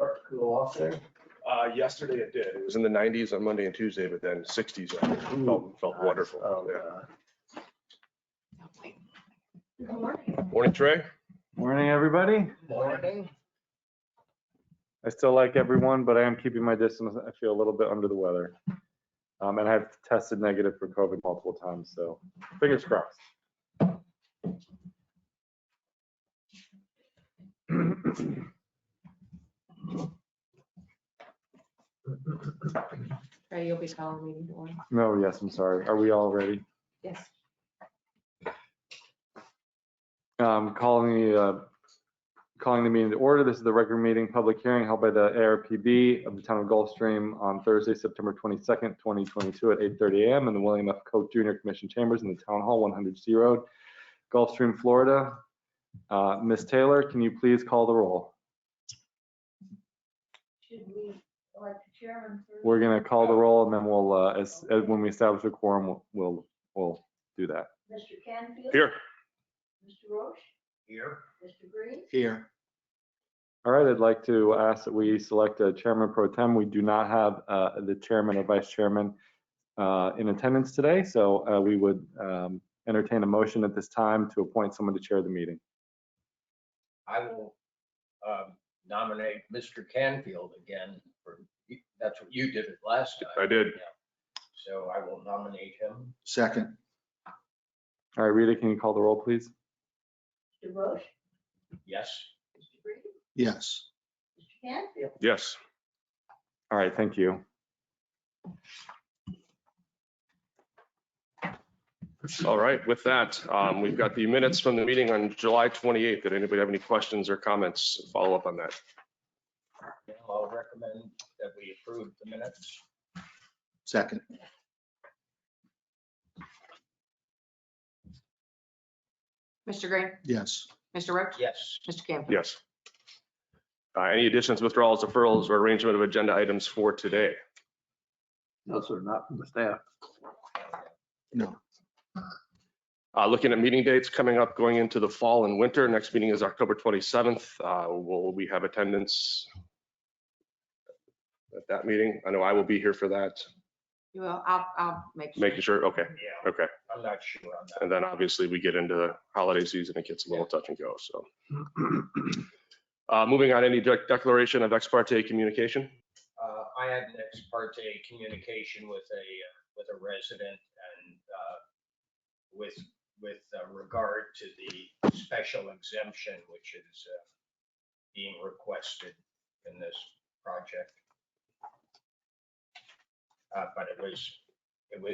start to cool off there? Yesterday it did. It was in the 90s on Monday and Tuesday, but then 60s. Felt wonderful. Oh, Yeah. Good morning. Morning, Trey. Morning, everybody. Morning. I still like everyone, but I am keeping my distance. I feel a little bit under the weather. And I've tested negative for COVID multiple times, so fingers crossed. Trey, you'll be calling meeting to order. No, yes, I'm sorry. Are we all ready? Yes. Calling the meeting to order. This is the regular meeting, public hearing held by the ARPB of the town of Gulfstream on Thursday, September 22nd, 2022 at 8:30 a.m. in the William F. Koch Jr. Commission Chambers in the Town Hall, 100 C Road, Gulfstream, Florida. Ms. Taylor, can you please call the roll? Should we elect the chairman first? We're going to call the roll, and then we'll, when we establish a quorum, we'll do that. Mr. Canfield? Here. Mr. Roche? Here. Mr. Green? Here. All right, I'd like to ask that we select a chairman pro tem. We do not have the chairman or vice chairman in attendance today, so we would entertain a motion at this time to appoint someone to chair the meeting. I will nominate Mr. Canfield again for, that's what you did it last time. I did. Yeah. So I will nominate him. Second. All right, Rita, can you call the roll, please? Mr. Roche? Yes. Mr. Green? Yes. Mr. Canfield? Yes. All right, thank you. All right. With that, we've got the minutes from the meeting on July 28th. Did anybody have any questions or comments? Follow up on that. I'll recommend that we approve the minutes. Second. Mr. Green? Yes. Mr. Roche? Yes. Mr. Canfield? Yes. Any additions, withdrawals, deferrals, or arrangement of agenda items for today? No, sir, not from the staff. No. Looking at meeting dates coming up, going into the fall and winter. Next meeting is October 27th. Will we have attendance at that meeting? I know I will be here for that. You will, I'll make sure. Making sure, okay, Yeah, okay. I'm not sure on that. And then obviously we get into the holiday season, it gets a little touch and go, so. Moving on, any declaration of ex parte communication? I had an ex parte communication with a resident and with regard to the special exemption, which is being requested in this project. But it was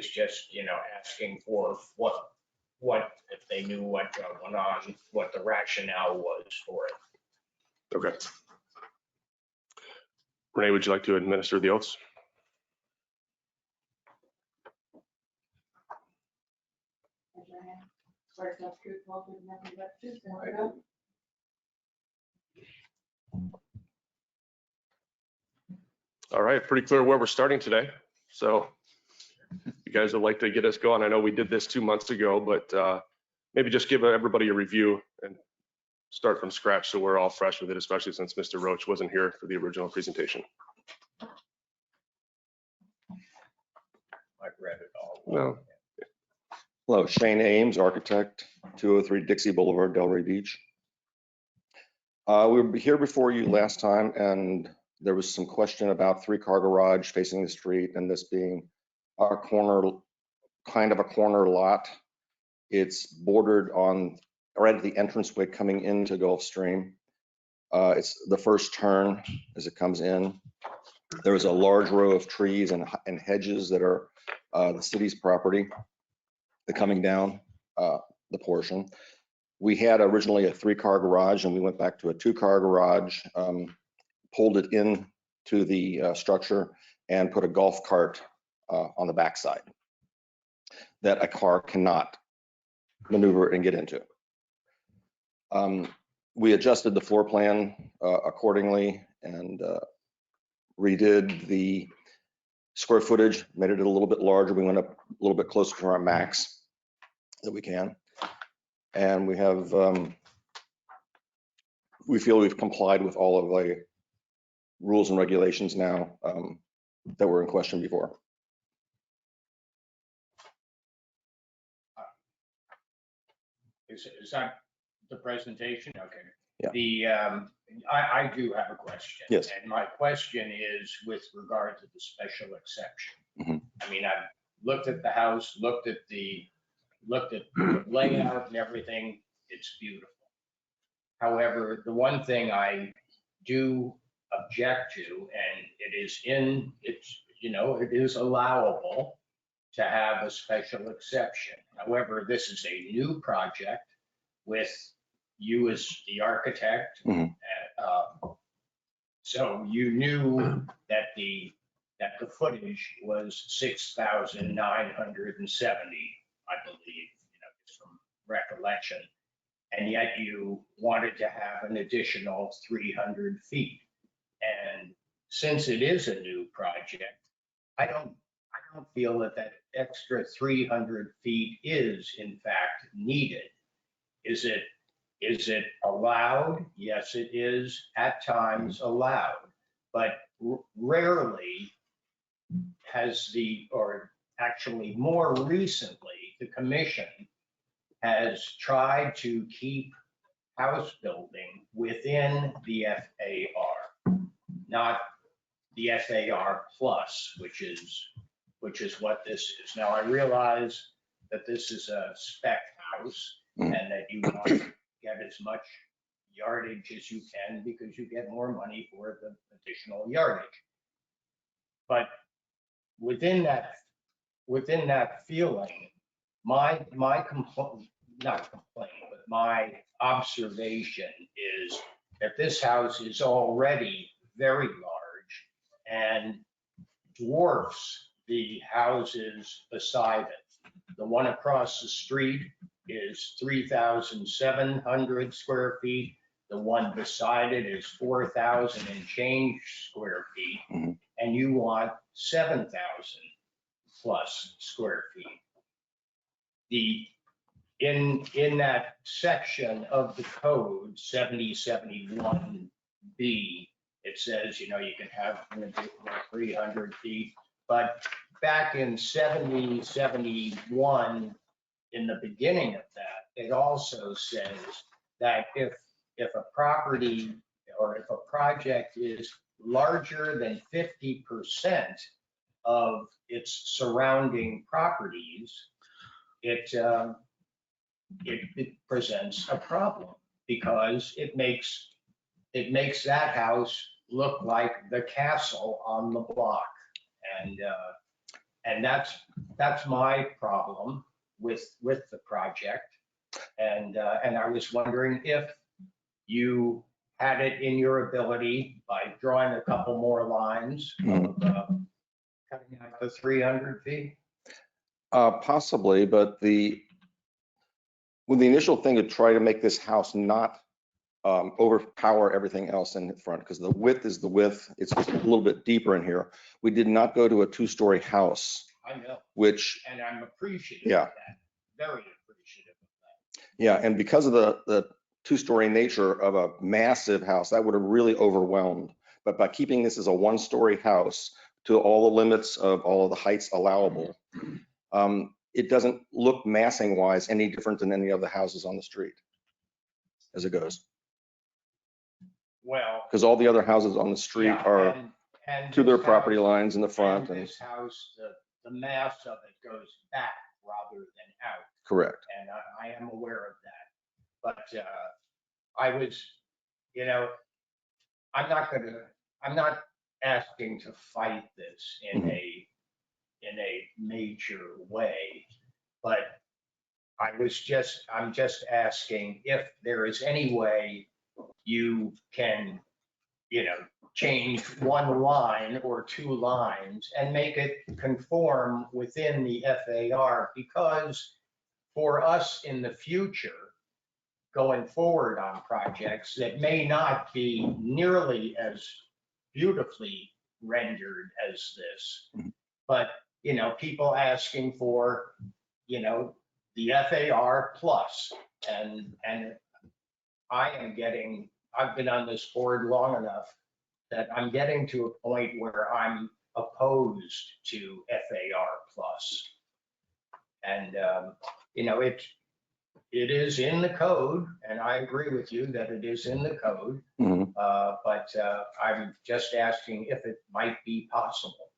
just, asking for what if they knew what went on, what the rationale was for it. Okay. Renee, would you like to administer the oaths? Swear to tell the truth, the whole truth, and nothing but the truth, so help you God. All right, pretty clear where we're starting today. So you guys would like to get us going. I know we did this 2 months ago, but maybe just give everybody a review and start from scratch so we're all fresh with it, especially since Mr. Roach wasn't here for the original presentation. I've read it all. No. Hello, Shane Ames, architect, 203 Dixie Boulevard, Delray Beach. We were here before you last time, and there was some question about 3-car garage facing the street and this being our corner, kind of a corner lot. It's bordered on right at the entranceway coming into Gulfstream. It's the first turn as it comes in. There's a large row of trees and hedges that are the city's property. They're coming down the portion. We had originally a 3-car garage, and we went back to a 2-car garage, pulled it in to the structure and put a golf cart on the backside that a car cannot maneuver and get into. We adjusted the floor plan accordingly and redid the square footage, made it a little bit larger. We went up a little bit closer to our max that we can. And we have, we feel we've complied with all of rules and regulations now that were in question before. Is that the presentation? Okay. Yeah. I do have a question. Yes. And my question is with regard to the special exception. Mhm. I mean, I've looked at the house, looked at the layout and everything. It's beautiful. However, the one thing I do object to, and it is allowable to have a special exception. However, this is a new project with you as the architect. Mhm. So you knew that the footage was 6,970, I believe, just from recollection. And yet you wanted to have an additional 300 feet. And since it is a new project, I don't feel that extra 300 feet is in fact needed. Is it allowed? Yes, it is at times allowed, but rarely or actually more recently, the commission has tried to keep house building within the FAR, not the FAR plus, which is what this is. Now, I realize that this is a spec house and that you want to get as much yardage as you can because you get more money for the additional yardage. But within that feeling, my observation is that this house is already very large and dwarfs the houses beside it. The one across the street is 3,700 square feet. The one beside it is 4,000 and change square feet. Mhm. And you want 7,000 plus square feet. In that section of the code, 7071B, it says, you can have 300 feet. But back in 7071, in the beginning of that, it also says that if a property or if a project is larger than 50% of its surrounding properties, it presents a problem because it makes that house look like the castle on the block. And that's my problem with the project. And I was wondering if you had it in your ability by drawing a couple more lines of cutting out the 300 feet. Possibly, but the initial thing to try to make this house not overpower everything else in the front, because the width is the width. It's just a little bit deeper in here. We did not go to a two-story house, I know, which, and I'm appreciative Yeah. of that, very appreciative of that. yeah, and because of the two-story nature of a massive house, that would have really overwhelmed. But by keeping this as a one-story house to all the limits of all of the heights allowable, it doesn't look massing wise any different than any of the houses on the street as it goes. Well. Because all the other houses on the street yeah, are and to their this property house- lines in the front. And And this house, the mass of it goes back rather than out. correct. And I am aware of that. But I was, I'm not asking to fight this in a major way, but I'm just asking if there is any way you can, change one line or two lines and make it conform within the FAR, because for us in the future, going forward on projects that may not be nearly as beautifully rendered as this, but, people asking for, the FAR plus, and I've been on this board long enough that I'm getting to a point where I'm opposed to FAR plus. And, you know, it is in the code, and I agree with you that it is in the code. Mhm. But I'm just asking if it might be possible.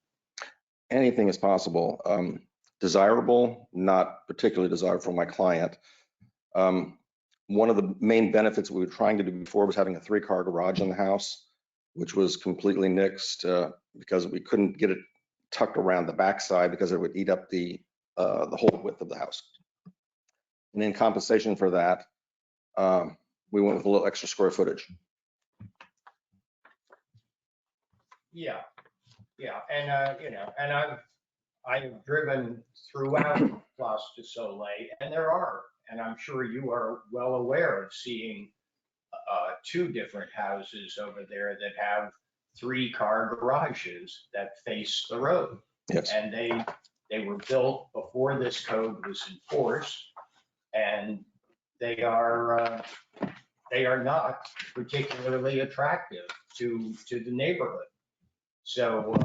Anything is possible. Desirable, not particularly desirable for my client. One of the main benefits we were trying to do before was having a 3-car garage in the house, which was completely nixed because we couldn't get it tucked around the backside because it would eat up the whole width of the house. And in compensation for that, we went with a little extra square footage. Yeah, yeah, and you know, and I've driven throughout Place du Soleil, and there are, and I'm sure you are well aware of seeing 2 different houses over there that have 3-car garages that face the road. Yes. And they were built before this code was enforced, and they are not particularly attractive to the neighborhood. So,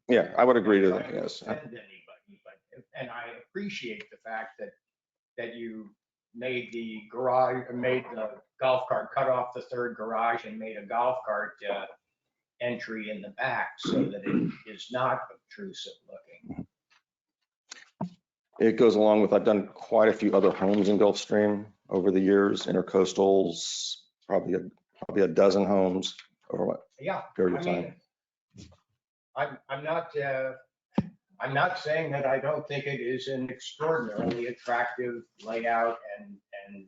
Yeah, I would agree to that, yes. offend anybody, but, and I appreciate the fact that you made the golf cart, cut off the 3rd garage and made a golf cart entry in the back so that it is not obtrusive looking. It goes along with, I've done quite a few other homes in Gulfstream over the years, intercoastals, probably a dozen homes over what Yeah, period I of mean, time. I'm not saying that I don't think it is an extraordinarily attractive layout and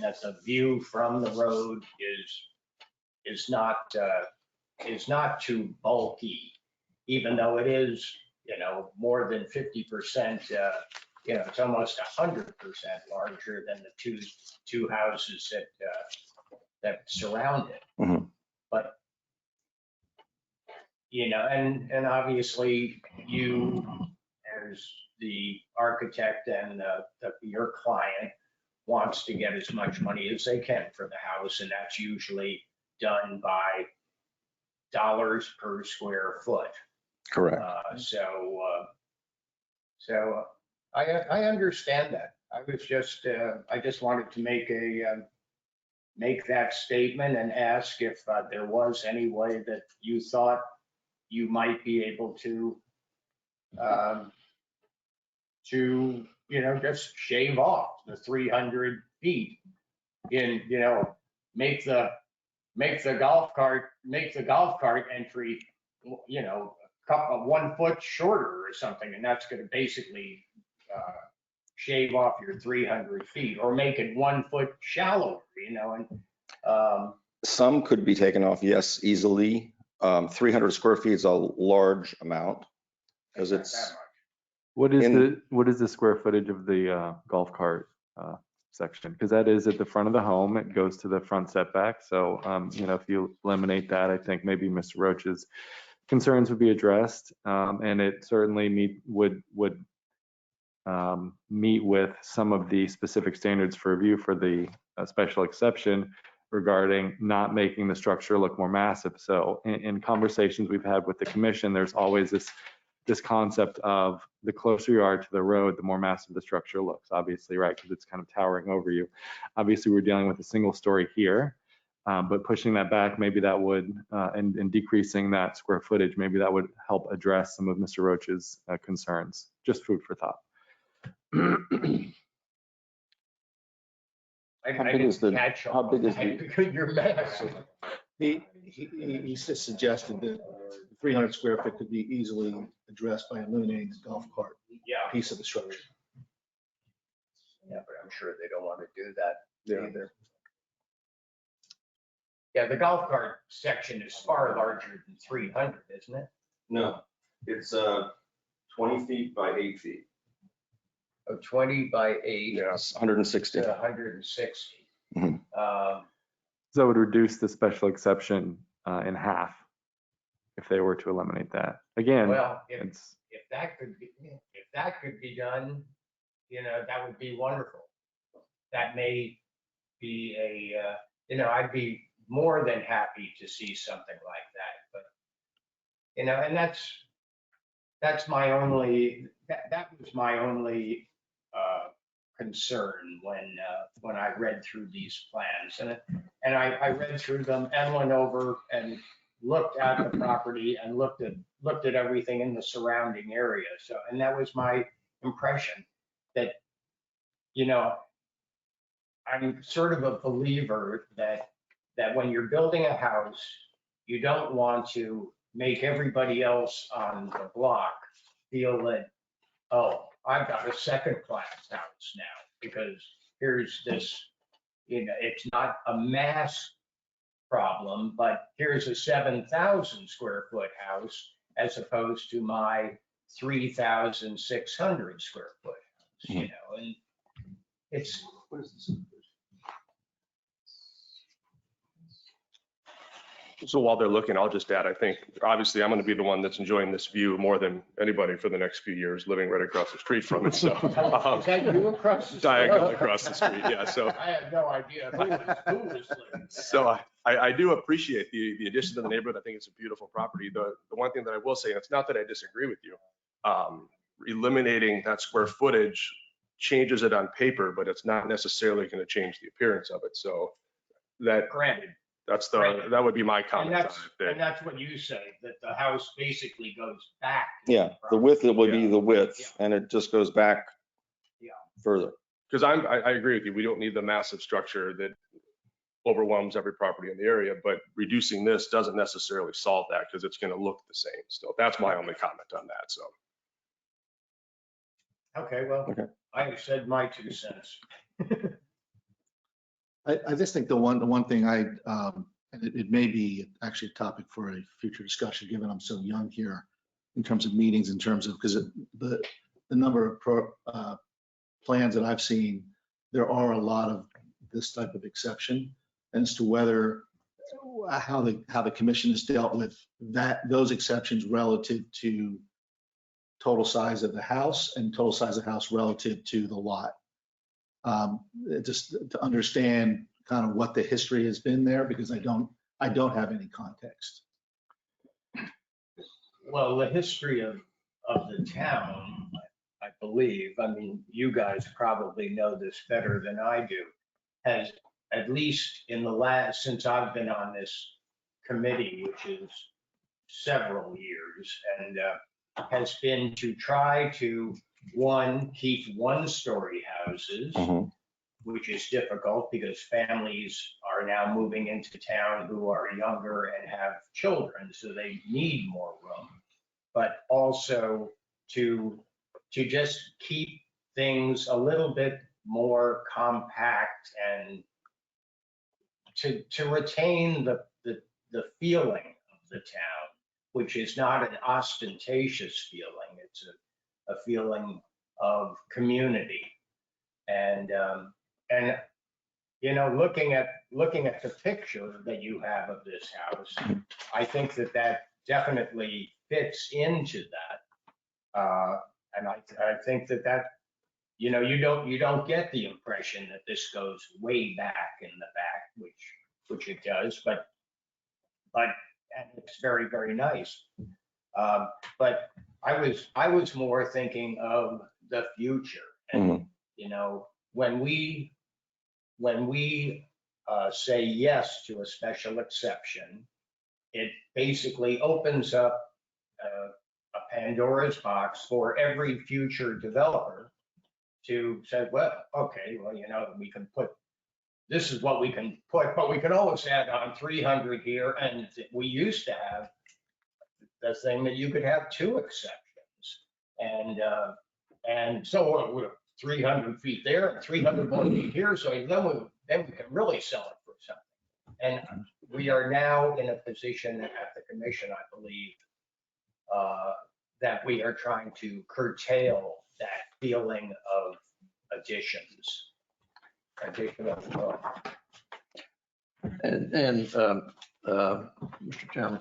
that the view from the road is not too bulky, even though it is, you know, more than 50%, you know, it's almost 100% larger than the two houses that surround it. Mhm. But, you know, and obviously you, as the architect and your client wants to get as much money as they can for the house, and that's usually done by dollars per square foot. Correct. So I understand that. I just wanted to make that statement and ask if there was any way that you thought you might be able to, you know, just shave off the 300 feet in, you know, make the golf cart entry, you know, a couple of 1 foot shorter or something, and that's going to basically shave off your 300 feet, or make it 1 foot shallower, you know, and Some could be taken off, yes, easily. 300 square feet is a large amount because not it's, that much. What is the square footage of the golf cart section? Because that is at the front of the home. It goes to the front setback. So, you know, if you eliminate that, I think maybe Mr. Roach's concerns would be addressed. And it certainly would meet with some of the specific standards for review for the special exception regarding not making the structure look more massive. So in conversations we've had with the commission, there's always this concept of the closer you are to the road, the more massive the structure looks, obviously, right? Because it's kind of towering over you. Obviously, we're dealing with a single story here, but pushing that back, maybe that would, and decreasing that square footage, maybe that would help address some of Mr. Roach's concerns. Just food for thought. How I big is didn't the- catch how all of big is that the- because you're massive. He just suggested that 300 square foot could be easily addressed by eliminating the golf cart Yeah, piece of the structure. yeah, but I'm sure they don't want to do that Yeah. either. Yeah, the golf cart section is far larger than 300, isn't it? No, it's 20 feet by 8 feet. Oh, 20 by 8. Yes, 160. To 160. Mhm. So that would reduce the special exception in half if they were to eliminate that. Again, Well, if it's, that could be done, you know, that would be wonderful. That may be you know, I'd be more than happy to see something like that, but, and that's my only, that was my only concern when I read through these plans. And I read through them and went over and looked at the property and looked at everything in the surrounding area. So, and that was my impression that, I'm sort of a believer that when you're building a house, you don't want to make everybody else on the block feel that, oh, I've got a second class house now because here's this, it's not a mass problem, but here's a 7,000 square foot house as opposed to my 3,600 square foot house, and it's, What is this? So while they're looking, I'll just add, I think, obviously, I'm going to be the one that's enjoying this view more than anybody for the next few years, living right across the street from it, so. is that you across the street? Diagonal across the street, yeah, so. I had no idea who was living there. So I do appreciate the addition to the neighborhood. I think it's a beautiful property. The one thing that I will say, and it's not that I disagree with you, eliminating that square footage changes it on paper, but it's not necessarily going to change the appearance of it. So that, Granted, that would be my and comment on that's, it. and that's what you say, that the house basically goes back. Yeah, the width, it would be Yeah. the width, Yeah. and it just goes back Yeah. further. Because I agree with you. We don't need the massive structure that overwhelms every property in the area, but reducing this doesn't necessarily solve that because it's going to look the same still. That's my only comment on that, so. Okay, well, Okay. I have said my 2 cents. I just think the one thing and it may be actually a topic for a future discussion, given I'm so young here in terms of meetings, in terms of, because the number of plans that I've seen, there are a lot of this type of exception as to whether, how the commission has dealt with those exceptions relative to total size of the house and total size of the house relative to the lot. Just to understand kind of what the history has been there, because I don't have any context. Well, the history of the town, I believe, I mean, you guys probably know this better than I do, has, at least in the last, since I've been on this committee, which is several years, and has been to try to, one, keep one-story houses, Mhm. which is difficult because families are now moving into town who are younger and have children, so they need more room. But also to just keep things a little bit more compact and to retain the feeling of the town, which is not an ostentatious feeling. It's a feeling of community. And looking at the picture that you have of this house, I think that definitely fits into that. And I think that you don't get the impression that this goes way back in the back, which it does, but and it's very, very nice. But I was more thinking of the future, and when we say yes to a special exception, it basically opens up a Pandora's box for every future developer to say, well, okay, well, we can put, this is what we can put, but we can always add on 300 here. And we used to have the thing that you could have 2 exceptions. And so we're 300 feet there and 300 more feet here. So then we can really sell it for something. And we are now in a position at the commission, I believe, that we are trying to curtail that feeling of additions. And Mr. Chairman,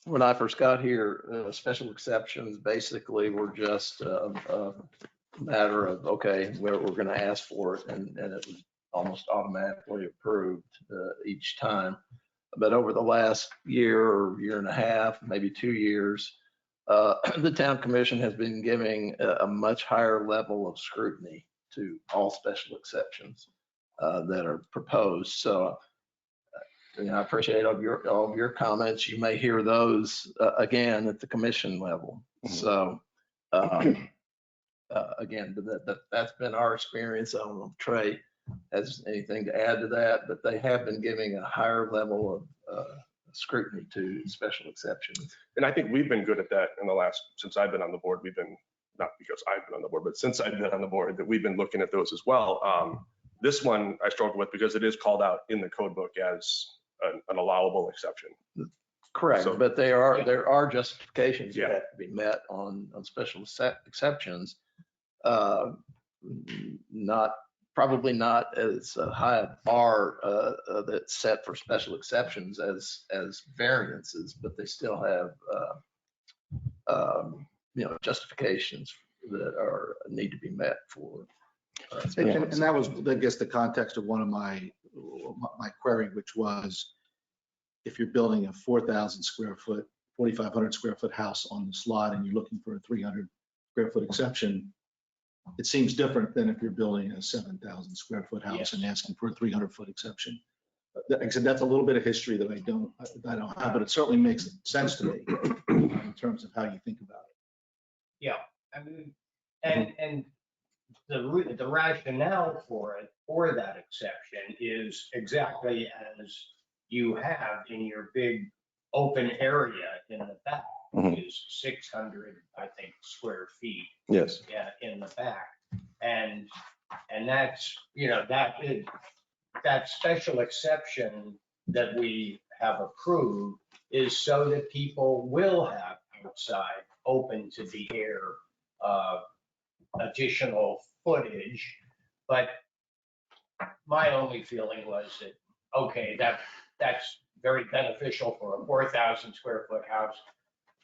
when I first got here, special exceptions basically were just a matter of, okay, we're going to ask for it, and it was almost automatically approved each time. But over the last year or year and a half, maybe 2 years, the town commission has been giving a much higher level of scrutiny to all special exceptions that are proposed. So, I appreciate all of your comments. You may hear those again at the commission level. So, again, that's been our experience. I don't know if Trey has anything to add to that, but they have been giving a higher level of scrutiny to special exceptions. And I think we've been good at that in the last, since I've been on the board, we've been, not because I've been on the board, but since I've been on the board, that we've been looking at those as well. This one I struggle with because it is called out in the code book as an allowable exception. Correct, So- but there are justifications that Yeah. have to be met on special exceptions. Probably not as high a bar that's set for special exceptions as variances, but they still have justifications that need to be met for. And that was, I guess, the context of one of my query, which was if you're building a 4,000 square foot, 4,500 square foot house on the slot and you're looking for a 300 square foot exception, it seems different than if you're building a 7,000 square foot house and asking for a 300 foot exception. Like I said, that's a little bit of history that I don't have, but it certainly makes sense to me in terms of how you think about it. Yeah, I mean, and the rationale for it, for that exception is exactly as you have in your big open area in the back, which is 600, I think, square feet. Yes. Yeah, in the back. And that's, that special exception that we have approved is so that people will have outside open to the air additional footage. But my only feeling was that, okay, that's very beneficial for a 4,000 square foot house.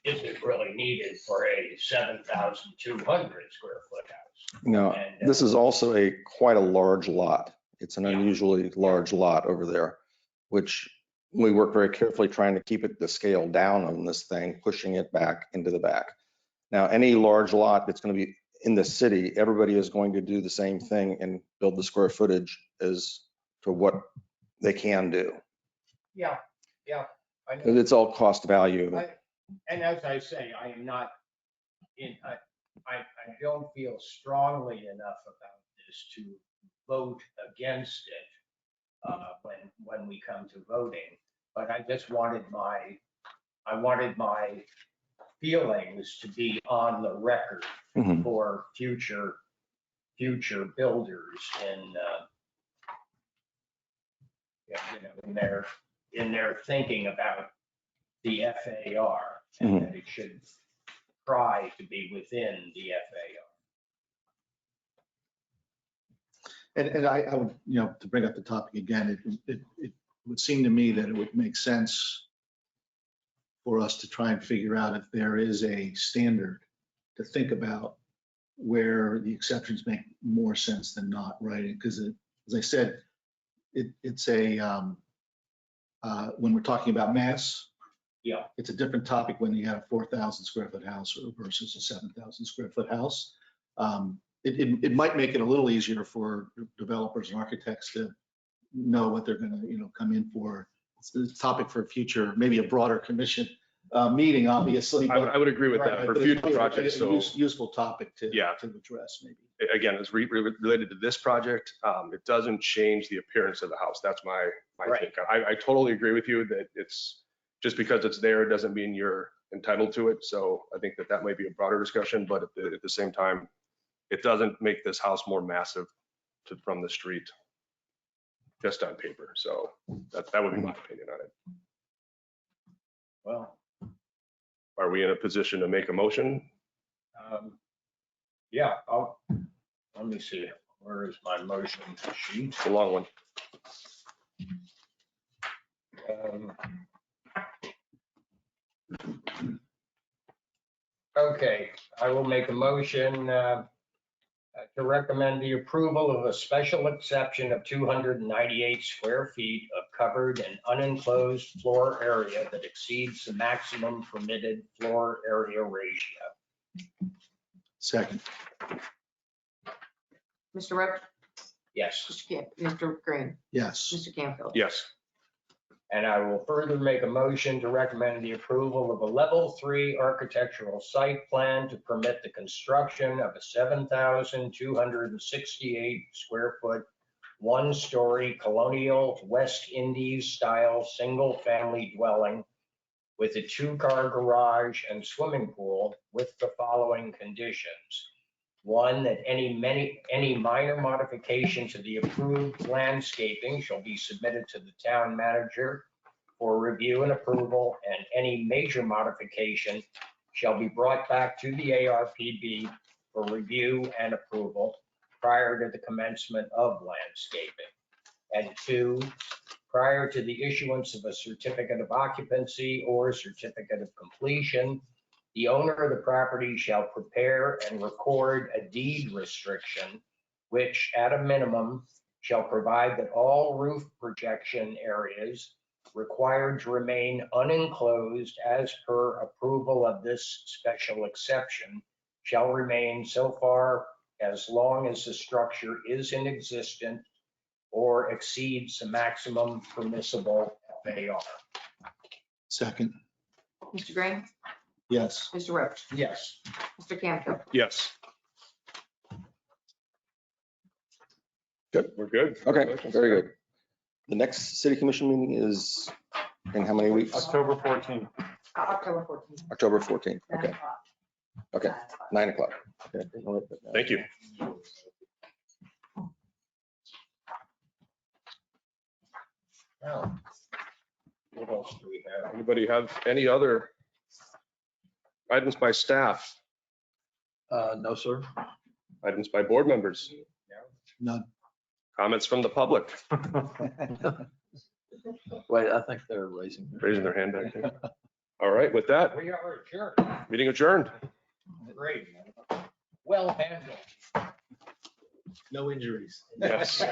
Is it really needed for a 7,200 square foot house? No, And, this is also quite a large lot. It's an Yeah. unusually large lot over there, which we work very carefully trying to keep the scale down on this thing, pushing it back into the back. Now, any large lot that's going to be in the city, everybody is going to do the same thing and build the square footage as to what they can do. Yeah. I know. It's all cost value. And as I say, I am not I don't feel strongly enough about this to vote against it when we come to voting. But I just wanted my feelings to be on the record Mhm. for future builders in their thinking about the FAR, and that it should try to be within the FAR. And I would, to bring up the topic again, it would seem to me that it would make sense for us to try and figure out if there is a standard to think about where the exceptions make more sense than not, right? Because as I said, it's when we're talking about mass, Yeah. it's a different topic when you have a 4,000 square foot house versus a 7,000 square foot house. It might make it a little easier for developers and architects to know what they're going to, come in for. It's a topic for a future, maybe a broader commission meeting, obviously. I would agree with that for but future it's projects. a So useful topic to Yeah. address, maybe. again, it's related to this project. It doesn't change the appearance of the house. That's my Right. take. I totally agree with you that it's just because it's there doesn't mean you're entitled to it. So I think that might be a broader discussion, but at the same time, it doesn't make this house more massive from the street, just on paper. So that would be my opinion on it. Well, Are we in a position to make a motion? yeah, let me see. Where is my motion sheet? It's a long one. Okay, I will make a motion to recommend the approval of a special exception of 298 square feet of covered and unenclosed floor area that exceeds the maximum permitted floor area ratio. Second. Mr. Roach, Yes. Mr. Green, Yes. Mr. Canfield. Yes. And I will further make a motion to recommend the approval of a level 3 architectural site plan to permit the construction of a 7,268 square foot, one-story colonial West Indies style single-family dwelling with a 2-car garage and swimming pool with the following conditions. One, that any minor modification to the approved landscaping shall be submitted to the town manager for review and approval, and any major modification shall be brought back to the ARPB for review and approval prior to the commencement of landscaping. And 2, prior to the issuance of a certificate of occupancy or certificate of completion, the owner of the property shall prepare and record a deed restriction, which at a minimum shall provide that all roof projection areas required to remain unenclosed as per approval of this special exception shall remain so far as long as the structure is in existence or exceeds the maximum permissible FAR. Second. Mr. Green, Yes. Mr. Roach, Yes. Mr. Canfield. Yes. Good, we're good. Okay, very good. The next city commission meeting is in how many weeks? October 14th. October 14th. October 14th. 9 Okay, o'clock. okay, 9 o'clock. Okay. Thank you. Now, what else do we have? Anybody have any other items by staff, No, sir. items by board members, None. comments from the public? Wait, I think they're raising. Raising their hand back there. All right, with that, We are adjourned. meeting adjourned. Great. Well handled. No injuries. Yes.